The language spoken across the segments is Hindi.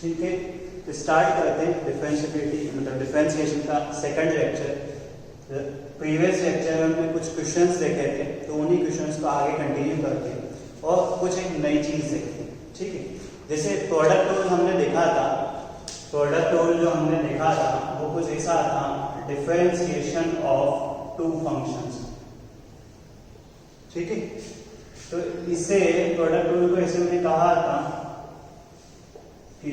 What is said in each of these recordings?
ठीक है, तो स्टार्ट करते हैं डिफरेंशिएबिलिटी मतलब डिफरेंशिएशन का सेकंड लेक्चर। प्रीवियस लेक्चर में हमने कुछ क्वेश्चंस देखे थे, तो उन्हीं क्वेश्चंस को आगे कंटिन्यू करते हैं और कुछ एक नई चीज देखते हैं। ठीक है, जैसे प्रोडक्ट रूल हमने देखा था, प्रोडक्ट रूल जो हमने देखा था वो कुछ ऐसा था, डिफरेंशिएशन ऑफ टू फंक्शंस। ठीक है, तो इससे प्रोडक्ट रूल को ऐसे मैंने कहा था कि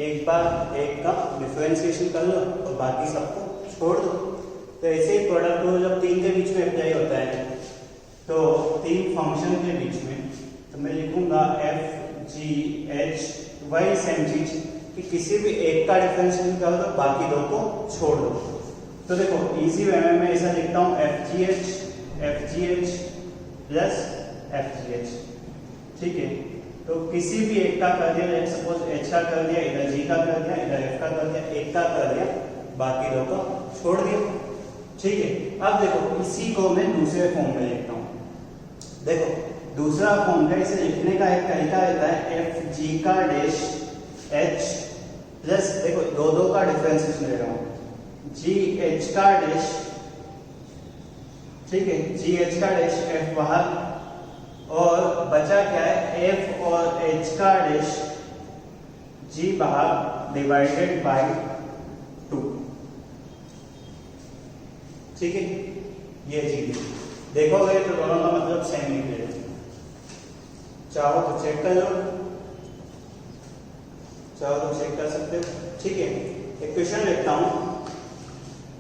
एक बार एक का डिफरेंशिएशन कर लो और बाकी सबको छोड़ दो। तो ऐसे ही प्रोडक्ट रूल जब तीन के बीच में अप्लाई होता है, तो तीन फंक्शन के बीच में, तो मैं लिखूंगा एफ जी एच, वही सेम चीज कि किसी भी एक का डिफरेंशिएशन कर दो, बाकी दो को छोड़ दो। तो देखो इजी वे में मैं ऐसा लिखता हूँ F G H plus F G H. ठीक है, तो किसी भी एक का कर दिया, सपोज एच का कर दिया, इधर जी का कर दिया, इधर एफ का कर दिया, एक का कर दिया, बाकी दो का छोड़ दिया। ठीक है, अब देखो इसी को मैं दूसरे फॉर्म में लिखता हूं। देखो दूसरा फॉर्म का इसे लिखने का एक तरीका रहता है एफ जी का डैश एच प्लस, देखो दो दो का डिफरेंशिएशन ले रहा हूं, जी एच का डैश, ठीक है, जी एच का डैश एफ बाहर, और बचा क्या है एफ और एच का डैश जी बाहर डिवाइडेड बाय 2। ठीक है, ये चीज देखोगे तो दोनों का मतलब सेम निकलेगा। चाहो तो चेक कर लो, चाहो तो चेक कर सकते हो। ठीक है, एक क्वेश्चन लिखता हूं।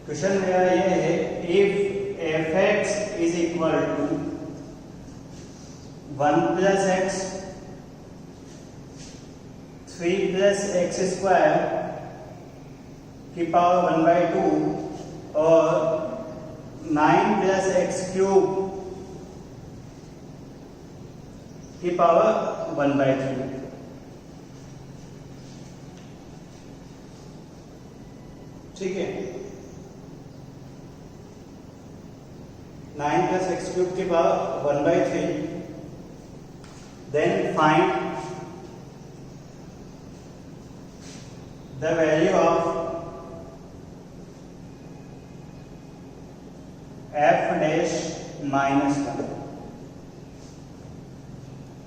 क्वेश्चन मेरा ये है, if F X is equal to 1 plus X 3 plus X square की पावर 1/2 और 9 प्लस एक्स क्यूब की पावर 1/3। ठीक है, 9 प्लस एक्स क्यूब की power 1/3, then find the value of f dash minus 1।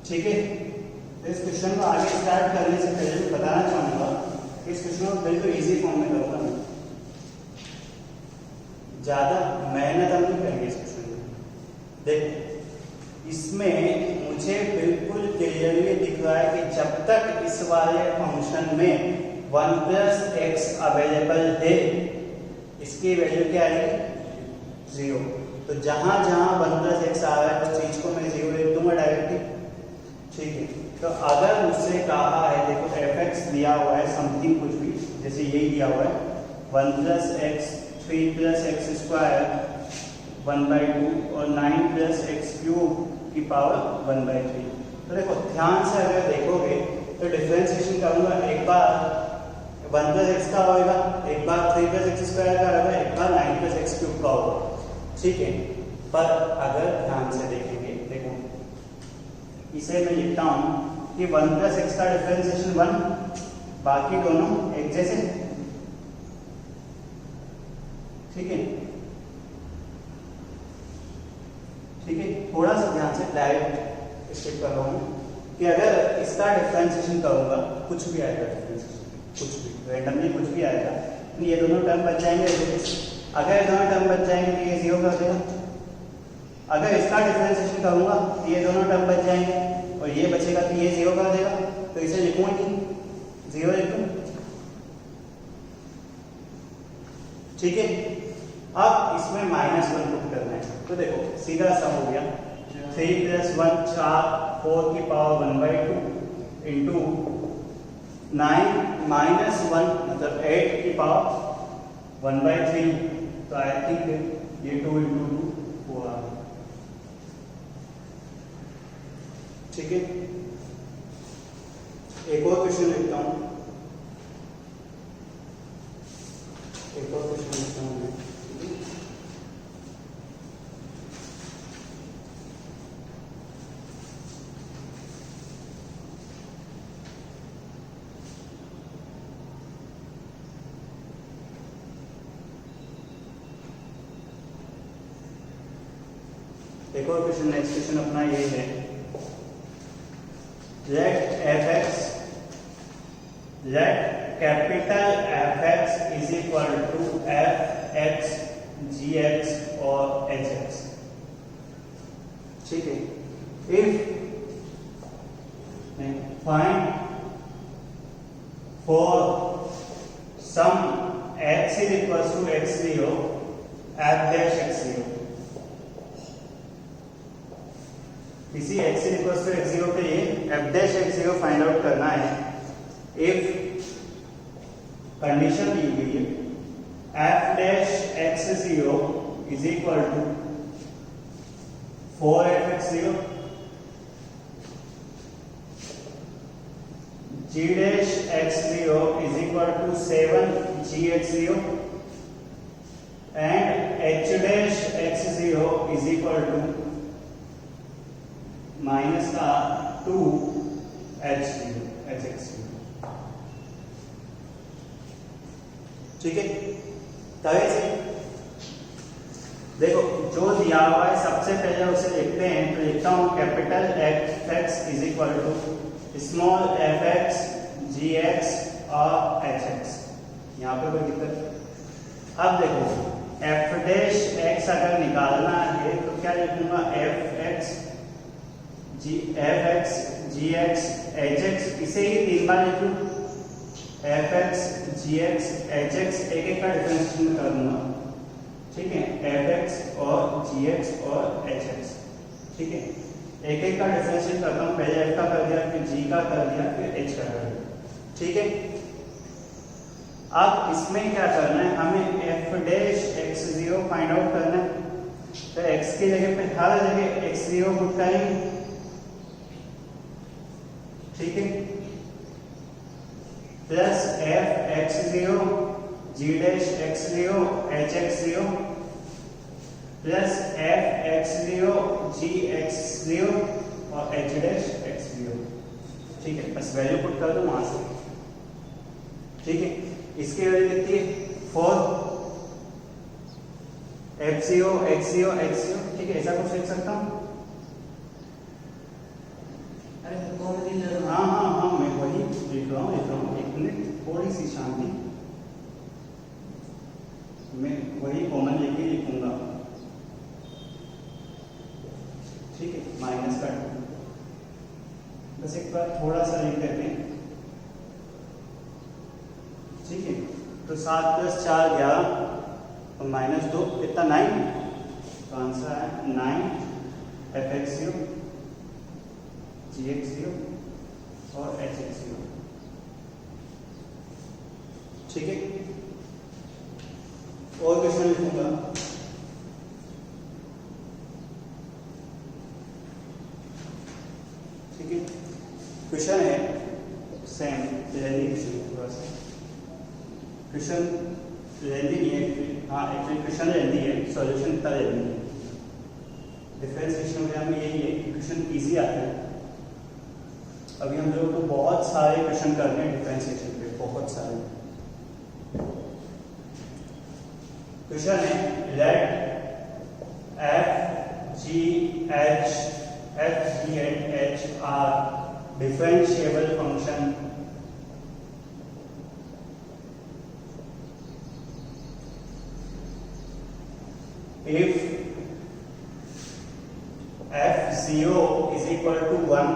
ठीक है, तो इस क्वेश्चन को आगे स्टार्ट करने से पहले मैं बताना चाहूंगा कि इस क्वेश्चन को बिल्कुल इजी फॉर्म में करूंगा मैं, ज्यादा मेहनत हम नहीं करेंगे इस क्वेश्चन में। देखो इसमें मुझे बिल्कुल क्लियरली दिख रहा है कि जब तक इस वाले फंक्शन में 1 प्लस एक्स अवेलेबल है, इसकी वैल्यू क्या आएगी 0। तो जहां जहां 1 प्लस एक्स आ रहा है उस चीज को मैं 0 लिख दूंगा डायरेक्टली। ठीक है, तो अगर मुझसे कहा है, देखो एफ एक्स दिया हुआ है समथिंग कुछ भी, जैसे यही दिया हुआ है 1 plus X 3 plus X square 1/2 और 9 प्लस एक्स क्यूब की पावर 1/3। तो देखो ध्यान से अगर देखोगे तो डिफरेंशिएशन करूंगा, एक बार 1 प्लस एक्स का होगा, एक बार 3 प्लस एक्स स्क्वायर का होगा, एक बार 9 प्लस एक्स क्यूब का होगा। ठीक है, पर अगर ध्यान से देखेंगे, देखो इसे मैं लिखता हूं कि 1 प्लस एक्स का डिफरेंशिएशन 1, बाकी दोनों एक जैसे। ठीक है, ठीक है, थोड़ा सा ध्यान से डायरेक्ट स्टेप कर रहा हूं कि अगर इसका डिफरेंशिएशन करूंगा, कुछ भी आएगा डिफरेंशिएशन, कुछ भी रैंडमली कुछ भी आएगा, तो ये दोनों टर्म बच जाएंगे। अगर ये दोनों टर्म बच जाएंगे तो ये 0 कर देगा। अगर इसका डिफरेंशिएशन करूंगा तो ये दोनों टर्म बच जाएंगे और ये बचेगा तो ये 0 कर देगा। तो इसे लिखूंगा नहीं, 0 लिखूं। ठीक है, अब इसमें -1 पुट करना है, तो देखो सीधा सा हो गया 3 प्लस 1 4 4 की पावर 1/2 इंटू 9 माइनस 1 मतलब 8 की पावर 1/3। तो आई थिंक ये 2 इंटू 2 हुआ। ठीक है, एक और क्वेश्चन लिखता हूं, एक और क्वेश्चन लिखता हूं मैं। एक और क्वेश्चन, नेक्स्ट क्वेश्चन अपना ये है, let capital Fx is equal to Fx, Gx और Hx. ठीक है, if find for some x is equals to x0 f dash x0, किसी x is equals to x0 के लिए f dash x0 find out करना है। if कंडीशन दी हुई है f dash x0 is equal to 4fx0, g dash x0 is equal to 7gx0 and h dash x0 is equal to minus का 2h0 hx0। ठीक है, तभी से देखो जो दिया हुआ है सबसे पहले उसे लिखते हैं, तो लिखता हूं capital fx is equal to small fx, gx और hx। यहाँ पे कोई दिक्कत? अब देखो f डैश x अगर निकालना है तो क्या लिखूंगा, fx, gx, hx, इसे ही 3 बार लिख लूं, fx, gx, hx, एक एक का डिफरेंशिएशन कर दूंगा। ठीक है, fx और gx और hx। ठीक है, एक एक का डिफरेंशिएट करता हूँ, पहले f का कर दिया, फिर g का कर दिया, फिर h का कर दिया। ठीक है, अब इसमें क्या करना है, हमें f dash x0 find out करना है, तो x की जगह पे हर जगह x0 पुट करेंगे। ठीक है, plus f x0, g dash x0, h x0 plus f x0, g x0 और h डैश x0। ठीक है, बस वैल्यू पुट कर दो वहां से। ठीक है, इसकी वैल्यू कितनी है 4 f0, x0, x0। ठीक है, ऐसा कुछ लिख सकता हूँ। हाँ हाँ हाँ, मैं वही लिख रहा हूँ। एक मिनट, थोड़ी सी शांति, मैं वही कॉमन लेके लिखूंगा। ठीक है, माइनस का 2, बस एक बार थोड़ा सा लिख देते हैं। ठीक है, तो 7 + 4 11 और -2 कितना 9, तो आंसर है 9 fx0, gx0 और hx0। ठीक है, और क्वेश्चन लिखूंगा। ठीक है, क्वेश्चन है सेम लेंदी क्वेश्चन लेंदी नहीं है, हाँ एक्चुअली क्वेश्चन लेंदी है, सॉल्यूशन इतना लेंदी है। डिफरेंशिएशन वगैरह में यही है कि क्वेश्चन इजी आता है। अभी हम लोग को बहुत सारे क्वेश्चन करने हैं डिफरेंशिएशन पे, बहुत सारे। क्वेश्चन है late f, g, h and h are differentiable function if f0 is equal to 1,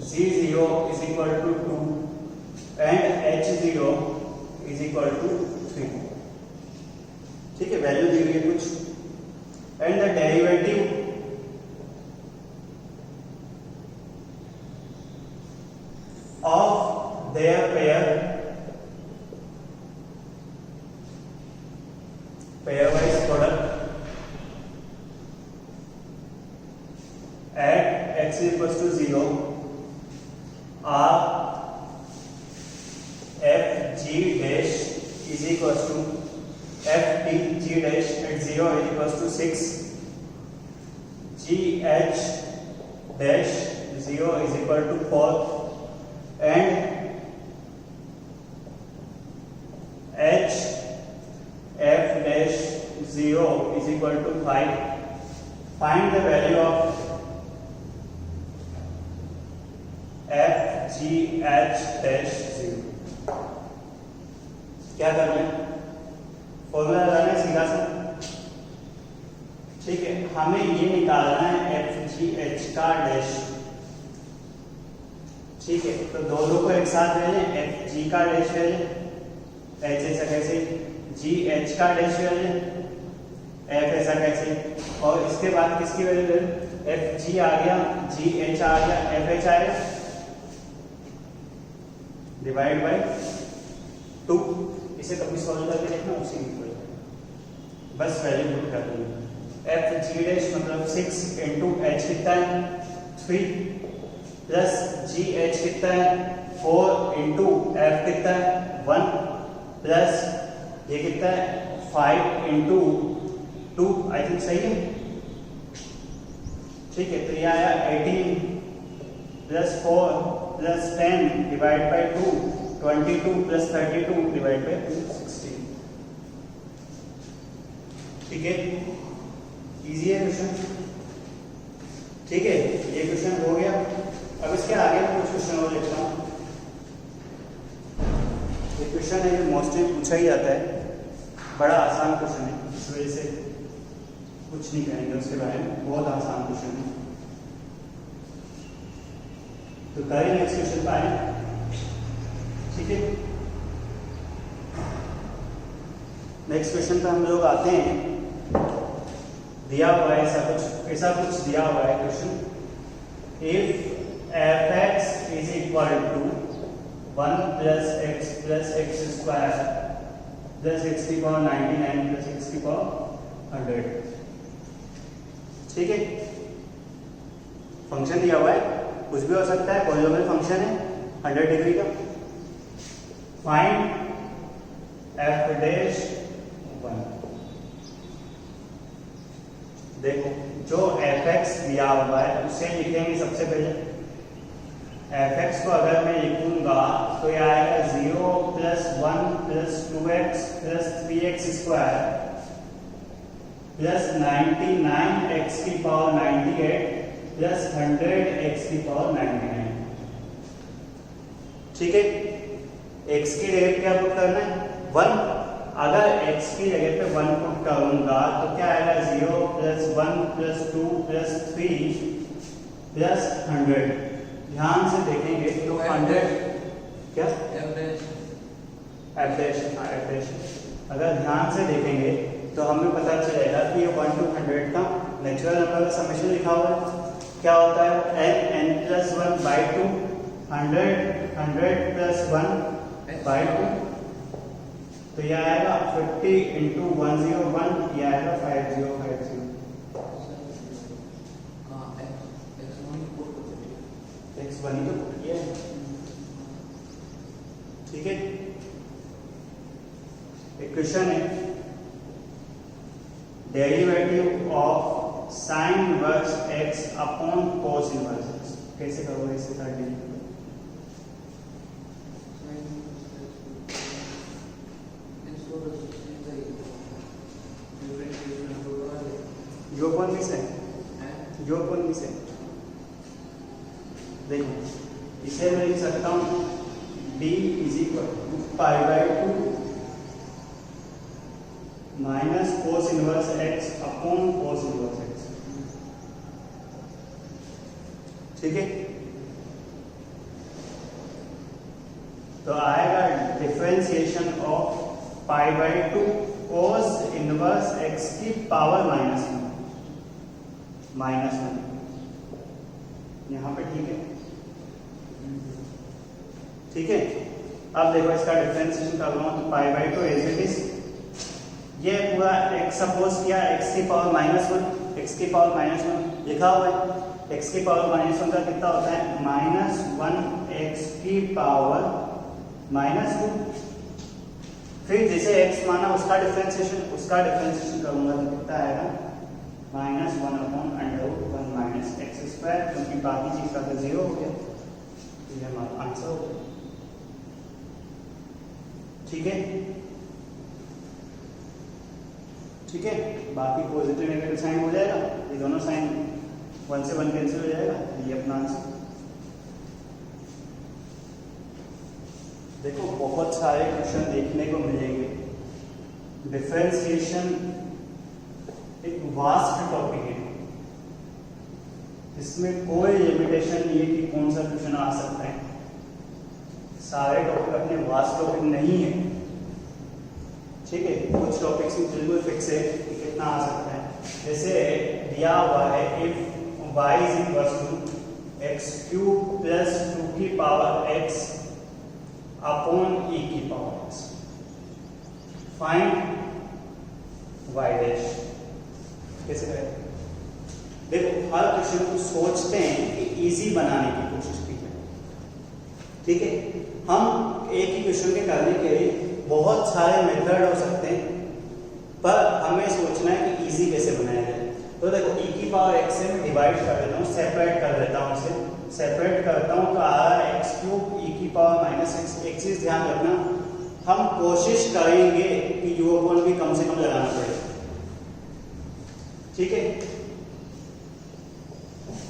g0 is equal to 2 and h0 is equal to 3। ठीक है, वैल्यू दी हुई है कुछ, and the derivative of their pair wise product at x equals to 0 are f g dash is equals to f t g dash at 0 is equals to 6, g h dash 0 is equal to 4 and h f dash 0 is equal to 5. Find the FGH-0। क्या करना है, फॉर्मूला लगाना है सीधा सा, ठीक है। हमें ये निकालना है FGH का डैश, ठीक है। तो दोनों को एक साथ ले लें, FG का डैश ले लें, H ऐसा कैसे, GH का डैश ले लें, F ऐसा कैसे, और इसके बाद किसकी वैल्यू ले लें, FG आ गया, GH आ गया, FH आएगा, डिवाइड बाय 2। इसे कभी सॉल्व करके देखना, उसी में बस वैल्यू पुट कर दूंगा। FG डैश मतलब 6 इंटू H कितना है 3 प्लस GH कितना है 4 इंटू F कितना है 1 प्लस ये कितना है 5 इंटू 2, आई थिंक सही है, ठीक है। तो ये आया 18 plus 4 plus 10 divide by 2, 22 plus 32 divide by 16, ठीक है। इजी है क्वेश्चन, ठीक है। ये क्वेश्चन हो गया। अब इसके आगे मैं कुछ क्वेश्चन और लिखता हूँ। ये क्वेश्चन है, ये मोस्टली पूछा ही जाता है, बड़ा आसान क्वेश्चन है, इस वजह से कुछ नहीं कहेंगे उसके बारे में, बहुत आसान क्वेश्चन है। तो करें नेक्स्ट क्वेश्चन पर आए, ठीक है। नेक्स्ट क्वेश्चन पे हम लोग आते हैं। दिया हुआ है ऐसा कुछ दिया हुआ है question, if f(x) is equal to 1 plus x plus x square plus x की पावर 99 प्लस x की पावर 100, ठीक है। फंक्शन दिया हुआ है, कुछ भी हो सकता है, पॉलिनोमियल फंक्शन है 100 डिग्री का। Find f'(1)। देखो जो f(x) दिया हुआ है उसे लिखेंगे सबसे पहले। f(x) को अगर मैं लिखूंगा तो ये आएगा 0 plus 1 plus 2x plus 3x square plus 99x की पावर 98 प्लस 100x की पावर 99, ठीक है। x की जगह क्या पुट करना है 1, अगर x की जगह पे 1 पुट करूंगा तो क्या आएगा 0 प्लस 1 प्लस 2 प्लस 3 प्लस 100। ध्यान से देखेंगे तो 100 क्या f', अगर ध्यान से देखेंगे तो हमें पता चलेगा कि ये 1 to 100 का नेचुरल नंबर का समेशन लिखा हुआ है। क्या होता है n plus 1 by 2, 100 plus 1 by 2, तो यह आएगा 50 इंटू 101, यह आएगा 5050। x1 ही तो किया है, ठीक है। एक क्वेश्चन है, derivative of sine inverse x upon cos inverse x, कैसे करोगे इसे 30? देखो इसे मैं लिख सकता हूं b is equal to pi by 2 minus cos inverse x upon cos inverse x, ठीक है। तो आएगा differentiation of pi by 2 cos inverse x की पावर माइनस 1 यहां पे, ठीक है, ठीक है। अब देखो इसका डिफरेंशिएशन कर रहा हूं तो pi by 2 as it is, ये पूरा x सपोज किया x की पावर -1 लिखा हुआ है। x की पावर -1 का कितना होता है -1 x की पावर -2। फिर जिसे x माना उसका डिफरेंशिएशन करूंगा तो कितना आएगा -1/√1 माइनस x स्क्वायर, क्योंकि बाकी चीज का तो 0 हो गया, तो ये हमारा आंसर हो गया, ठीक है, ठीक है। बाकी पॉजिटिव नेगेटिव साइन हो जाएगा, ये दोनों साइन 1 से 1 कैंसिल हो जाएगा, ये अपना आंसर। देखो बहुत सारे क्वेश्चन देखने को मिलेंगे। डिफरेंशिएशन एक वास्ट टॉपिक है, इसमें कोई लिमिटेशन नहीं है कि कौन सा क्वेश्चन आ सकता है। सारे टॉपिक अपने वास्ट टॉपिक नहीं है, ठीक है। कुछ टॉपिक्स बिल्कुल फिक्स है कि कितना आ सकता है। जैसे दिया हुआ है if y is equal to X cube plus 2 की पावर x अपॉन e की power x, find y dash. कैसे करें? देखो हर क्वेश्चन को सोचते हैं कि इजी बनाने की कोशिश की जाए, ठीक है। हम एक ही क्वेश्चन के करने के लिए बहुत सारे मेथड हो सकते हैं, पर हमें सोचना है कि इजी कैसे बनाया जाए। तो देखो e की पावर x से मैं डिवाइड कर देता हूँ, सेपरेट कर देता हूँ, इसे सेपरेट करता हूँ तो आ रहा है एक्स क्यूब e की पावर माइनस एक्स। एक चीज ध्यान रखना, हम कोशिश करेंगे कि u अपॉन भी कम से कम लगाना पड़ेगा, ठीक है।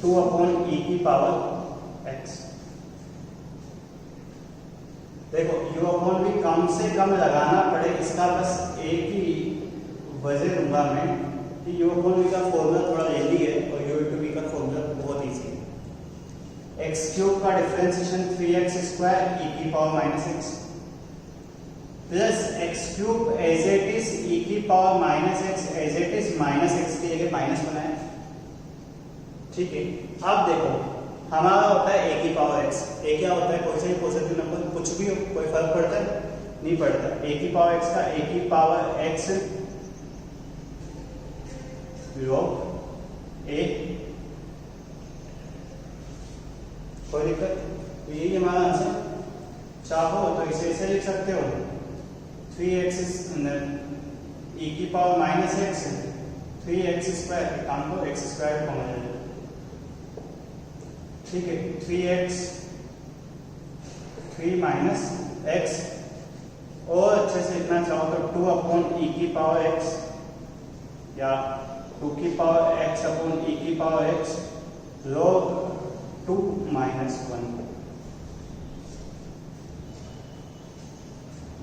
2 अपॉन e की पावर x। देखो u अपॉन भी कम से कम लगाना पड़े, इसका बस एक ही वजह दूंगा मैं कि u अपॉन v का फॉर्मूला थोड़ा लेंदी है और u टू v का फॉर्मूला बहुत इजी है। एक्स क्यूब का डिफरेंशिएशन 3x स्क्वायर e की power minus X plus X cube as it is e की power minus X as it is minus X की जगह माइनस बनाए, ठीक है। अब देखो हमारा होता है a की पावर x, a क्या होता है? कोई से भी पॉजिटिव नंबर, कुछ भी हो, कोई फर्क पड़ता है? नहीं पड़ता। a की पावर x का a की पावर x log a, कोई दिक्कत? तो यही हमारा आंसर। चाहो तो इसे ऐसे लिख सकते हो 3x e की power minus x 3x square, काम को x स्क्वायर कॉमन ले लो, ठीक है। 3x 3 माइनस एक्स, और अच्छे से लिखना चाहो तो 2 अपॉन e की पावर x या 2 की पावर x अपॉन e की power x log 2 minus 1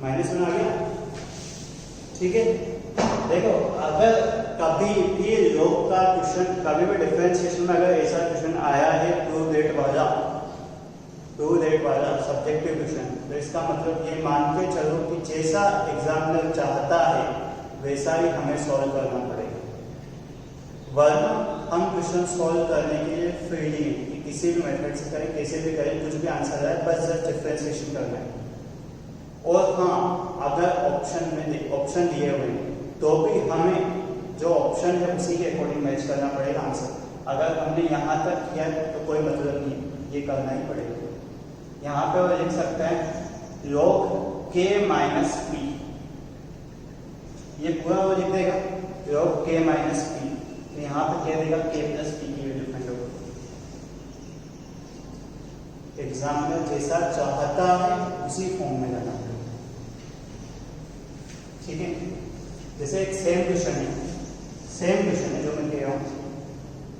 minus 1 आ गया, ठीक है। देखो अगर कभी भी log का क्वेश्चन, कभी भी डिफरेंशिएशन में अगर ऐसा क्वेश्चन आया है टू दैट वाला सब्जेक्टिव क्वेश्चन, तो इसका मतलब ये मान के चलो कि जैसा एग्जामिनर चाहता है वैसा ही हमें सॉल्व करना पड़ेगा, वरना हम क्वेश्चन सॉल्व करने के लिए फ्री नहीं है कि किसी भी मेथड से करें, कैसे भी करें, कुछ भी आंसर आए, बस जस्ट डिफरेंशिएशन करना है। और हाँ, अगर ऑप्शन में ऑप्शन दिए हुए हैं तो भी हमें जो ऑप्शन है उसी के अकॉर्डिंग मैच करना पड़ेगा आंसर। अगर हमने यहाँ तक किया तो कोई मतलब नहीं, ये करना ही पड़ेगा। यहाँ पे वो लिख सकता है log k माइनस पी, ये पूरा वो लिख देगा log k माइनस पी, तो यहाँ पे क्या देगा k प्लस पी की वैल्यू फाइंड आउट। एग्जामिनर जैसा चाहता है उसी फॉर्म में लाना पड़ेगा, ठीक है। जैसे एक सेम क्वेश्चन है जो मैं कह रहा हूं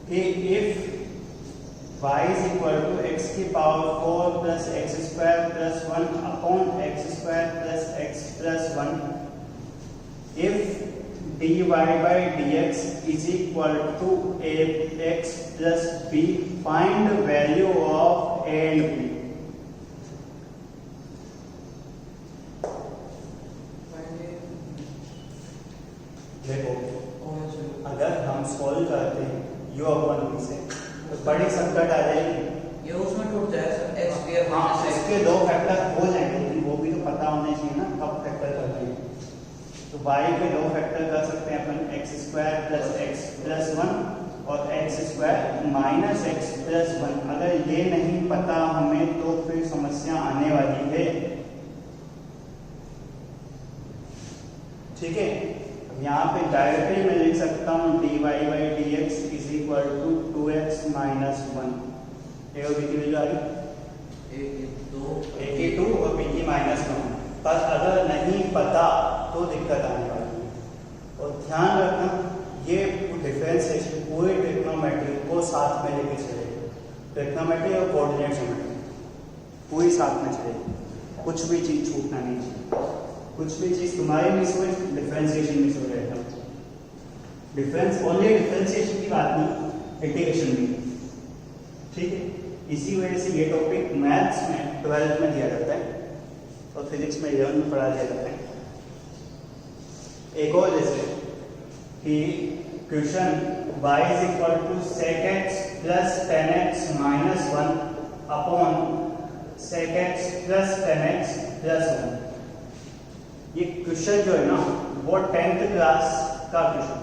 कि if y is equal to x की power 4 plus X square plus 1 upon X square plus X plus 1, if dy by dx is equal to ax plus b, find value of a and b। देखो अगर हम सॉल्व करते हैं u अपॉन b से तो बड़ी संकट आ जाएगी, ये उसमें टूट जाएगा सर x स्क्वायर। हाँ, इसके दो फैक्टर हो जाएंगे, लेकिन वो भी तो पता होने चाहिए ना कब फैक्टर करते हैं। तो y के दो फैक्टर कर सकते हैं अपन, X square plus X plus 1 और X square minus X plus 1। अगर ये नहीं पता हमें तो फिर समस्या आने वाली है, ठीक है। यहाँ पे डायरेक्टली मैं लिख सकता हूँ dy by dx is equal to 2x minus 1। A और बी की वैल्यू आ गई, ए की 2 और बी की माइनस 1। पर अगर नहीं पता तो दिक्कत आने वाली है। और ध्यान रखना ये डिफरेंशिएशन पूरी ट्रिग्नोमेट्री को साथ में लेके चलेगी, ट्रिग्नोमेट्री और कोऑर्डिनेट ज्योमेट्री पूरी साथ में चलेगी। कुछ भी चीज छूटना नहीं चाहिए, कुछ भी चीज तुम्हारी मिस हुई डिफरेंशिएशन मिस हो जाएगा। डिफरेंस ओनली डिफरेंशिएशन की बात नहीं, इंटीग्रेशन भी, ठीक है। इसी वजह से ये टॉपिक मैथ्स में 12th में दिया जाता है और फिजिक्स में 11th में पढ़ा दिया जाता है। एक और जैसे कि question y is equal to sec x plus tan x minus 1 upon sec x plus tan x plus 1। ये क्वेश्चन जो है ना वो 10th क्लास का क्वेश्चन,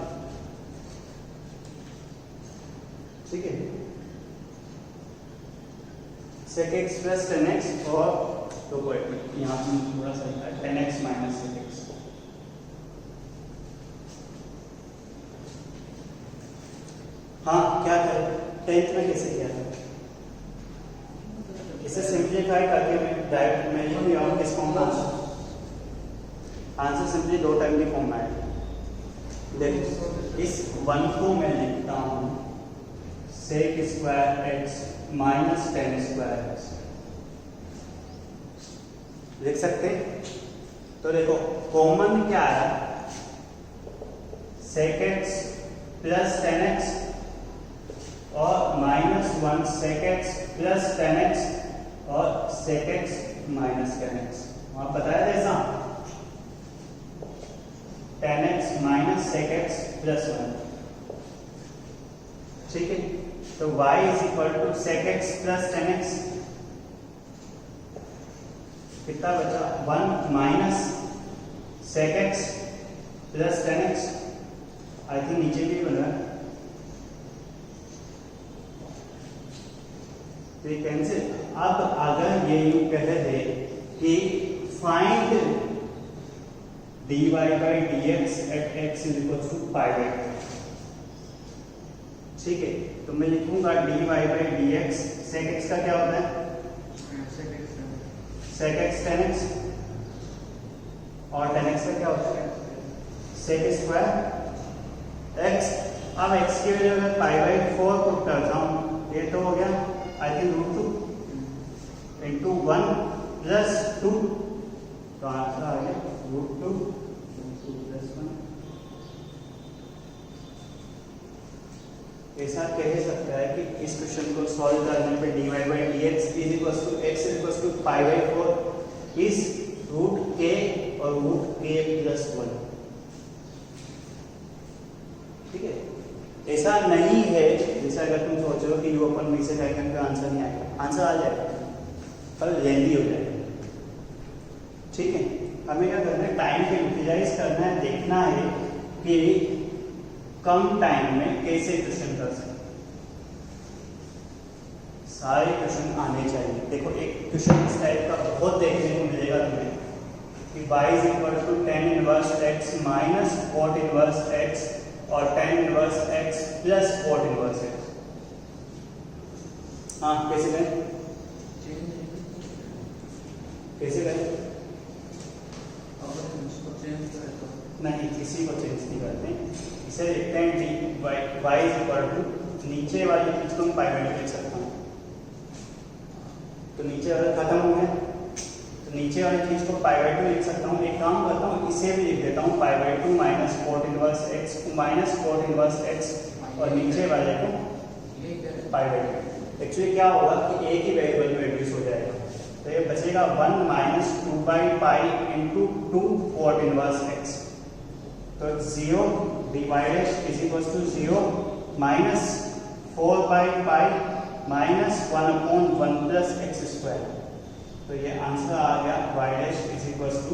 ठीक है। sec x plus tan x और तो यहाँ थोड़ा सा लिखा है tan x minus sec x। हाँ क्या करें, 10th में कैसे किया था, इसे सिंप्लीफाई करके मैं डायरेक्ट मैं लिख रहा हूँ किस फॉर्म में, आंसर सिंपली 2 टाइम की फॉर्म में आएगा। देखो इस 1 को मैं लिखता हूँ sec square x minus tan square x, लिख सकते हैं। तो देखो कॉमन क्या है, sec x plus tan x और minus 1 sec x plus tan x और sec x minus tan x। वहां बताया था ऐसा tan x minus sec x plus 1, ठीक है। तो y is equal to sec x plus tan x, कितना बचा 1 minus sec x plus tan x, I think नीचे भी बना है तो ये कैंसिल। अब अगर ये यूं कहते थे कि find dy by dx at x is equal to pi by 2, ठीक है। तो मैं लिखूंगा dy by dx sec x का क्या होता है, sec x tan x, और tan x का क्या होता है sec स्क्वायर x। अब x की वजह अगर पाई बाई 4 पुट करता हूं, ये तो हो गया आई थिंक √2 इंटू 1 प्लस 2, तो आंसर आ गया √2 प्लस 1। ऐसा कह सकता है कि इस क्वेश्चन को सॉल्व करने पे dy by dx is equal to x equal to pi by 4 is √k और √k प्लस 1, ठीक है। ऐसा नहीं है जैसे अगर तुम सोच रहे हो कि u अपन v से करेंगे तो आंसर नहीं आएगा, आंसर आ जाएगा पर लेंदी हो जाएगा, ठीक है। हमें क्या करना है, टाइम को यूटिलाइज करना है, देखना है कि कम टाइम में कैसे क्वेश्चन कर सकते, सारे क्वेश्चन आने चाहिए। देखो एक क्वेश्चन इस टाइप का बहुत देखने को मिलेगा तुम्हें कि y is equal to tan inverse x minus cot inverse x और tan inverse x plus cot inverse x। हाँ कैसे करें, कैसे करें, नहीं किसी को चेंज नहीं करते, इसे लिखते हैं y इज इक्वल टू नीचे वाली चीज को हम पाई बाई 2 लिख सकता हूँ, तो नीचे वाला खत्म हो गया, तो नीचे वाली चीज को पाई बाई 2 लिख सकता हूँ। एक काम करता हूँ इसे भी लिख देता हूँ पाई by 2 minus cot inverse x minus cot inverse x और नीचे वाले को पाई बाई 2। एक्चुअली क्या होगा कि एक ही वेरिएबल में रिड्यूस हो जाएगा, तो ये बचेगा 1 minus 2 by pi into 2 cot inverse x, तो 0 divided is equal to 0 minus 4 by pi minus 1 upon 1 plus X square, तो ये आंसर आ गया y dash is equal to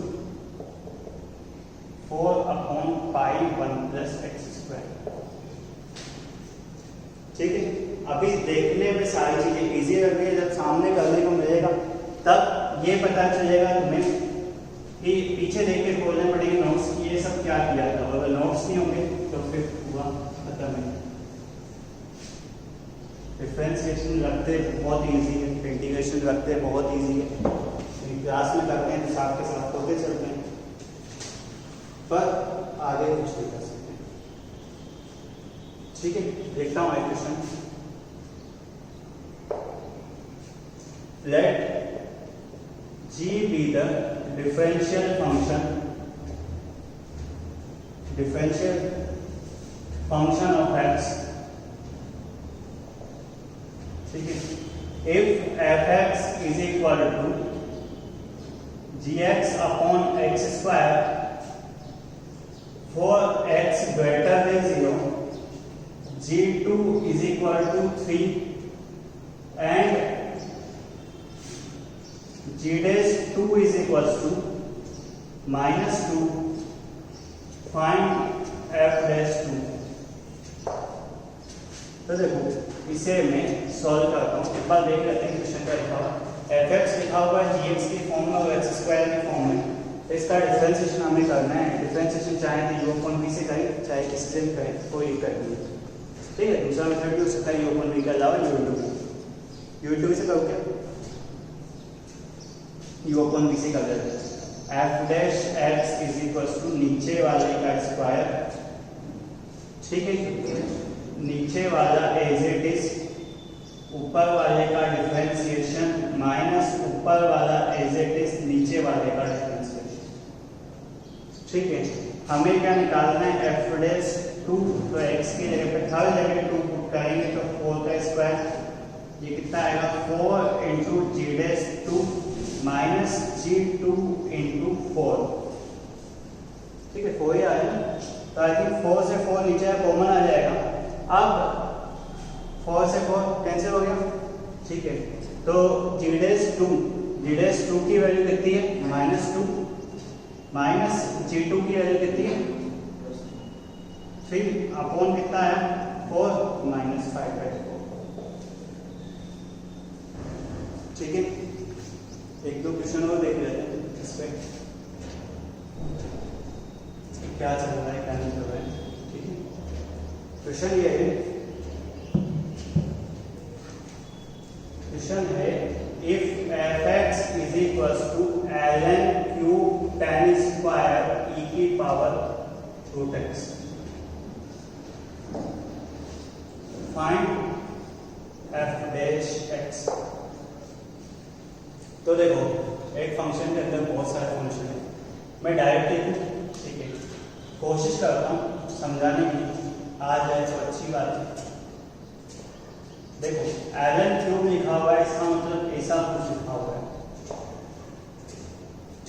4 upon pi 1 plus X square, ठीक है। अभी देखने में सारी चीजें इजी लग रही है, जब सामने करने को मिलेगा तब ये पता चलेगा तुम्हें कि पीछे देख के बोलने पड़ेगी नोट्स की ये सब क्या किया था, अगर नोट्स नहीं होंगे तो फिर हुआ खत्म है। डिफरेंशिएशन रखते बहुत इजी है, इंटीग्रेशन रखते बहुत इजी है, क्लास में करते हैं साथ के साथ होते चलते हैं, पर आगे कुछ नहीं कर सकते, ठीक है। देखता हूँ क्वेश्चन, लेट g be the differential function of x, ठीक है, if fx is equal to gx upon x square for x greater than 0, g2 is equal to 3 and g2 is equal to -2, find f'2। तो देखो इसे मैं सॉल्व करता हूँ, एक बार देख लेते हैं क्वेश्चन का लिखा हुआ fx लिखा हुआ है gx की फॉर्म में और x स्क्वायर की फॉर्म में, तो इसका डिफरेंशिएशन हमें करना है। डिफरेंशिएशन चाहे तो u अपॉन v से करें चाहे इससे भी करें, कोई दिक्कत नहीं है, ठीक है। दूसरा मेथड भी हो सकता है u अपॉन v के अलावा u2 से करो क्या, u अपॉन v से कर देते हैं। f dash x is equal to नीचे वाले का स्क्वायर, ठीक है, नीचे वाला एज इट इज, ऊपर वाले का डिफरेंशिएशन माइनस ऊपर वाला एज इट इज नीचे वाले का डिफरेंशिएशन, ठीक है। हमें क्या निकालना है f डैश 2, तो x की जगह पे हर जगह 2 पुट करेंगे तो 4 का स्क्वायर, ये कितना आएगा 4 इंटू जी डैश 2 माइनस g2 इंटू 4, ठीक है, 4 ही आएगा। तो आई थिंक 4 से 4 नीचे कॉमन आ जाएगा, अब 4 से 4 कैंसिल हो गया, ठीक है। तो g डैश 2 की वैल्यू कितनी है -2 माइनस g2 की वैल्यू कितनी है 3 अपॉन कितना है 4 -5 है, ठीक है। एक दो क्वेश्चन और देख लेते हैं इस पे क्या चल रहा है क्या नहीं चल रहा है, ठीक है। क्वेश्चन ये है, if fx is equal to ln cube tan square e की power root x, find f dash x। तो देखो एक फंक्शन के अंदर बहुत सारे फंक्शन है, मैं डायरेक्ट लिखूं, ठीक है, कोशिश करता हूँ समझाने की, आ जाए तो अच्छी बात है। देखो ln क्यूब लिखा हुआ है, इसका मतलब ऐसा कुछ लिखा हुआ है,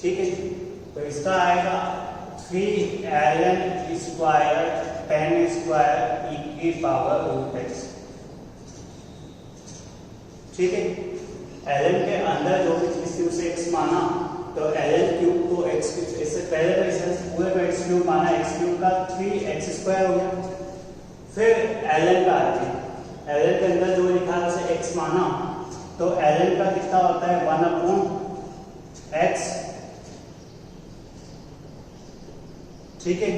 ठीक है। तो इसका आएगा 3 ln square tan square e की पावर रूट x, ठीक है। ln के अंदर जो भी चीज थी उसे x माना, तो ln क्यूब को x, इससे पहले तो इसे पूरे को x क्यूब माना, x क्यूब का 3x स्क्वायर हो गया, फिर ln का आ गया, ln के अंदर जो लिखा है उसे x माना, तो ln का कितना होता है 1 अपॉन x, ठीक है।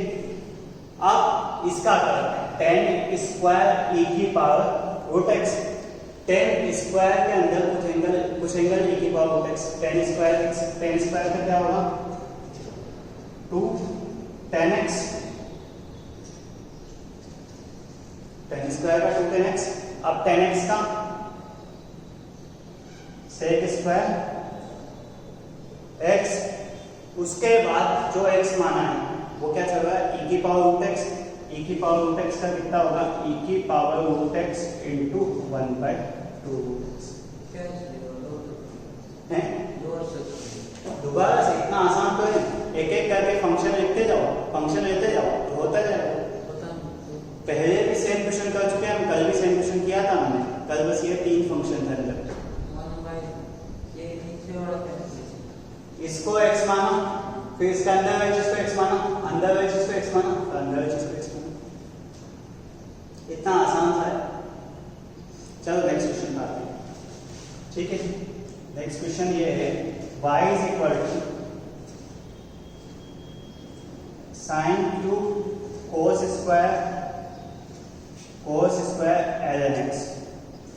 अब इसका करते हैं tan स्क्वायर e की power root x, tan square के अंदर कुछ एंगल e की power root x, tan square का क्या होगा 2 tan x, tan स्क्वायर का 2 tan x। अब tan x का sec स्क्वायर x, उसके बाद जो x माना है वो क्या चल रहा है e की पावर रूट x, e की पावर रूट x का कितना होगा e की पावर रूट x इंटू 1/2 है। दोबारा से इतना आसान तो है, एक एक करके फंक्शन लिखते जाओ, फंक्शन लेते जाओ तो होता जाएगा। पहले भी सेम क्वेश्चन कर चुके हैं हम, कल भी सेम क्वेश्चन किया था हमने, कल बस ये 3 फंक्शन था अंदर, इसको x माना, फिर इसका अंदर वाली चीज को x माना, अंदर वाली चीज को x माना, फिर अंदर वाली चीज को x माना, इतना आसान था। चलो नेक्स्ट क्वेश्चन आते हैं, ठीक है। नेक्स्ट क्वेश्चन ये है y is equal to sine cube cos square ln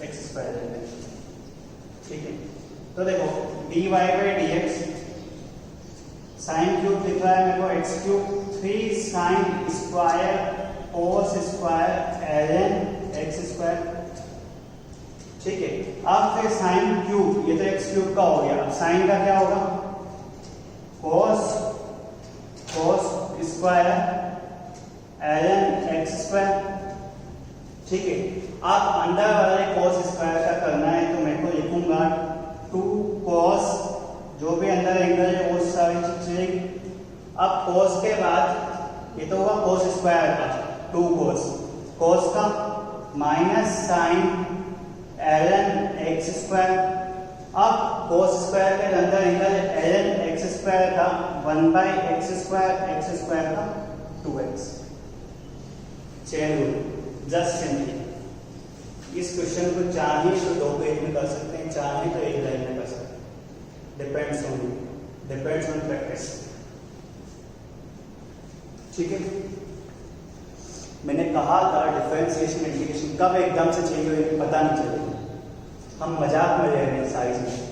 x square ln x, ठीक है। तो देखो dy by dx, sine cube लिख रहा है मेरे को x cube 3 sine square cos square ln x square, ठीक है। अब फिर साइन क्यूब, ये तो x क्यूब का हो गया, अब साइन का क्या होगा cos square ln x square. ठीक है, अब अंदर वाले cos स्क्वायर का करना है तो मैं को लिखूंगा 2 cos, जो भी अंदर एंगल है वो सारी चीजें। अब cos के बाद ये तो हुआ cos स्क्वायर का 2 cos का minus sine ln x square. अब cos स्क्वायर के अंदर एंगल ln x स्क्वायर का 1/x स्क्वायर का 2x। Chain rule just simply इस क्वेश्चन को चाहे तो 2 पेज में कर सकते हैं, चाहे तो 1 लाइन में कर सकते हैं, डिपेंड्स ऑन प्रैक्टिस। ठीक है, मैंने कहा था डिफरेंशिएशन इंटीग्रेशन कब एकदम से चेंज होगी पता नहीं चलेगा, हम मजाक में ले रहे हैं सारी चीजें।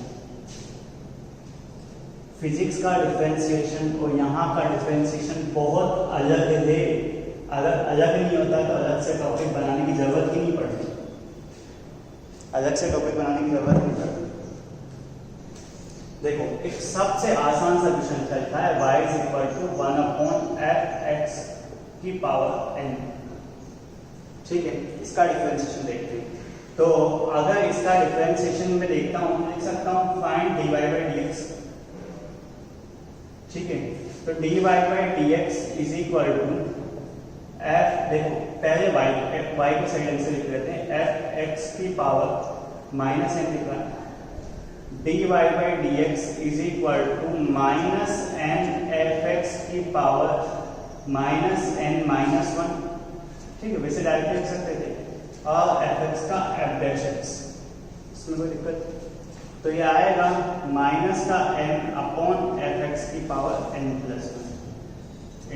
फिजिक्स का डिफरेंशिएशन और यहाँ का डिफरेंशिएशन बहुत अलग है। अगर अलग नहीं होता तो अलग से टॉपिक बनाने की जरूरत ही नहीं पड़ती, देखो एक सबसे आसान सा क्वेश्चन चलता है y = 1/f(x) की पावर n। ठीक है, इसका डिफरेंशिएशन देखते हैं। तो अगर इसका डिफरेंशिएशन में देखता हूं तो लिख सकता हूं फाइंड dy/dx। ठीक है, तो dy/dx is equal to f, देखो पहले y को साइड से लिख लेते हैं, f(x) की पावर माइनस n लिखा है। dy/dx is equal to minus n f(x) की पावर माइनस n माइनस 1। ठीक है, वैसे डायरेक्ट लिख सकते थे, और f(x) का f'(x), इसमें कोई दिक्कत। तो ये आएगा माइनस का n अपॉन f(x) की power n plus 1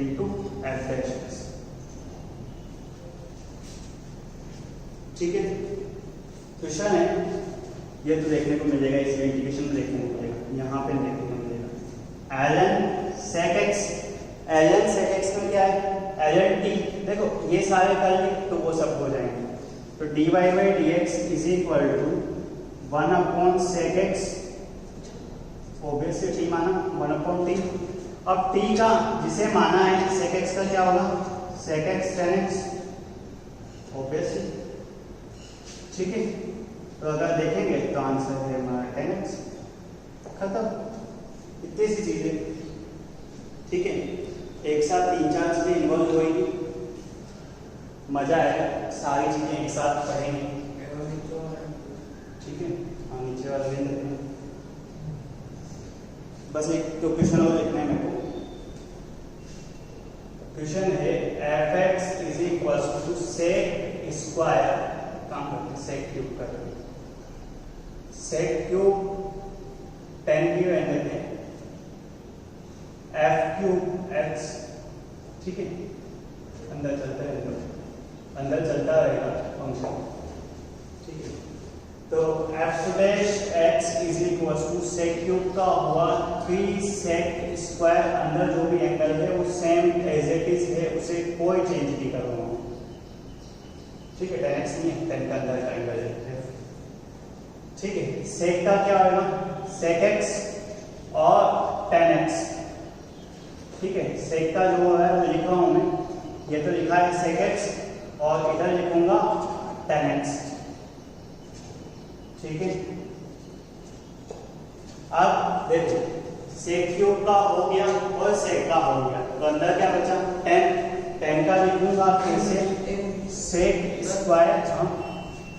into f'(x)। ठीक है, क्वेश्चन है ये तो देखने को मिलेगा, इसमें इंटीग्रेशन में देखने को मिलेगा, यहाँ पे देखने को मिलेगा ln sec x में क्या है ln t। देखो ये सारे कर लिए तो वो सब हो जाएंगे, तो dy/dx is equal to 1/sec x, obviously t माना 1/t। अब t का जिसे माना है sec x का क्या होगा sec x tan x, obviously. ठीक है, तो अगर देखेंगे तो आंसर है हमारा tan x, खत्म, इतनी सी चीजें। ठीक है, एक साथ 3-4 चीजें इन्वॉल्व होगी, मजा आएगा, सारी चीजें एक साथ पढ़ेंगे। ठीक है, हाँ नीचे वाला ले लेते हैं, बस एक तो क्वेश्चन और लिखना है मेरे को। क्वेश्चन है f(x) is equal to sec square, काम करते हैं sec क्यूब कर रहे हैं, sec क्यूब 10 की वैल्यू देते हैं f³ x। ठीक है, अंदर चलता रहेगा फंक्शन। ठीक है, तो f(x) is equal to sec cube का हुआ 3 sec स्क्वायर, अंदर जो भी एंगल है वो सेम एज इट इज है, उसे कोई चेंज नहीं करूंगा। ठीक है, tan x नहीं है, tan का अंदर का एंगल है। ठीक है, sec का क्या होगा sec x और tan x। ठीक है, sec का जो है वो लिखा हूं मैं, ये तो लिखा है sec x और इधर लिखूंगा tan x। ठीक है, अब देखो sec क्यूब का हो गया और sec का हो गया, तो अंदर क्या बचा tan का लिखूंगा फिर से sec स्क्वायर। हाँ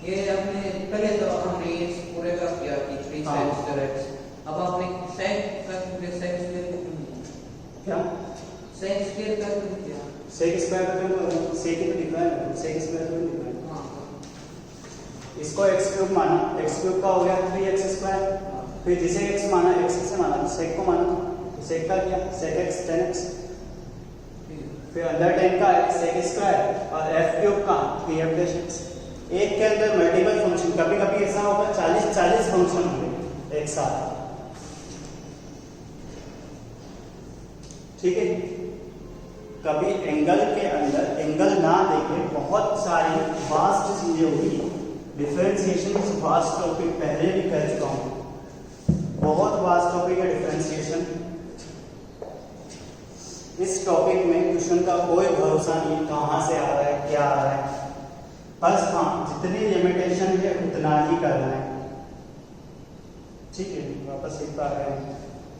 ये आपने पहले तो हमने ये पूरे का किया कि 3 sec square x, अब आपने sec का sec square क्या sec square का किया, sec स्क्वायर का sec ही तो लिखा है, sec स्क्वायर तो लिखा है। हाँ, इसको x³ माना, x³ का हो गया 3x स्क्वायर, फिर जिसे x माना x से माना तो sec को माना, तो sec का किया sec x tan x, फिर अंदर tan का sec स्क्वायर और f³ का 3f'(x)। एक के अंदर मल्टीपल फंक्शन, कभी कभी ऐसा होगा 40 फंक्शन होंगे एक साथ। ठीक है, कभी एंगल के अंदर एंगल ना देखे बहुत सारी वास्ट चीजें होगी। डिफरेंशिएशन इस वास्ट टॉपिक पहले भी कर चुका हूं, बहुत वास्ट टॉपिक है डिफरेंशिएशन। इस टॉपिक में क्वेश्चन का कोई भरोसा नहीं कहाँ से आ रहा है क्या आ रहा है, बस हाँ जितनी लिमिटेशन है उतना ही करना है। ठीक है, वापस एक बार आ गए,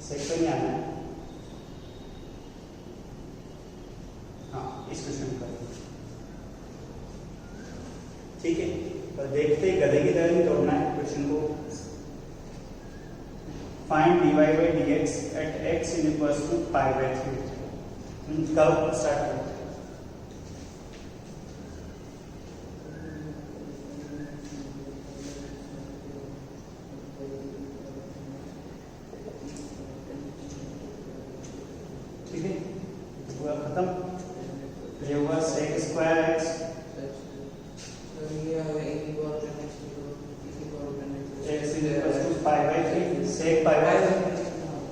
सेट पे नहीं आना है। हाँ इस क्वेश्चन का ठीक है, पर देखते गले की तरह नहीं तोड़ना है क्वेश्चन को। Find dy by dx at x equals to pi by 3। कब स्टार्ट करें? ठीक है, हुआ खत्म। ये हुआ sec square x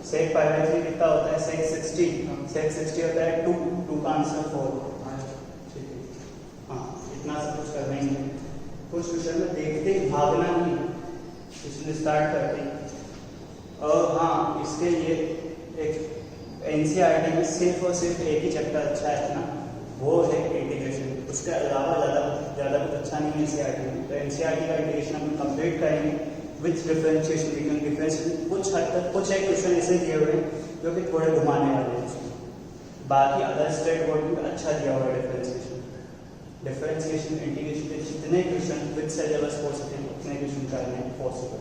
sec pi by 3 कितना होता है? sec 60 होता है 2 का आंसर 4। ठीक है, हाँ इतना सब कुछ करना ही है। कुछ क्वेश्चन में देखते ही भागना नहीं, क्वेश्चन स्टार्ट करते हैं। और हाँ इसके लिए एक एनसीईआरटी में सिर्फ और सिर्फ एक ही चैप्टर अच्छा है ना, वो है इंटीग्रेशन। उसके अलावा ज़्यादा कुछ अच्छा नहीं है एनसीईआरटी में। तो एनसीईआरटी का इंटीग्रेशन हम कंप्लीट करेंगे विथ डिफरेंशिएशन। लेकिन डिफरेंशिएशन कुछ हद तक कुछ एक क्वेश्चन ऐसे दिए हुए हैं जो कि थोड़े घुमाने वाले हैं, बाकी अदर स्टेट बोर्ड में अच्छा दिया हुआ है डिफरेंशिएशन इंटीग्रेशन के जितने क्वेश्चन विथ सिलेबस हो सके उतने क्वेश्चन करने पॉसिबल।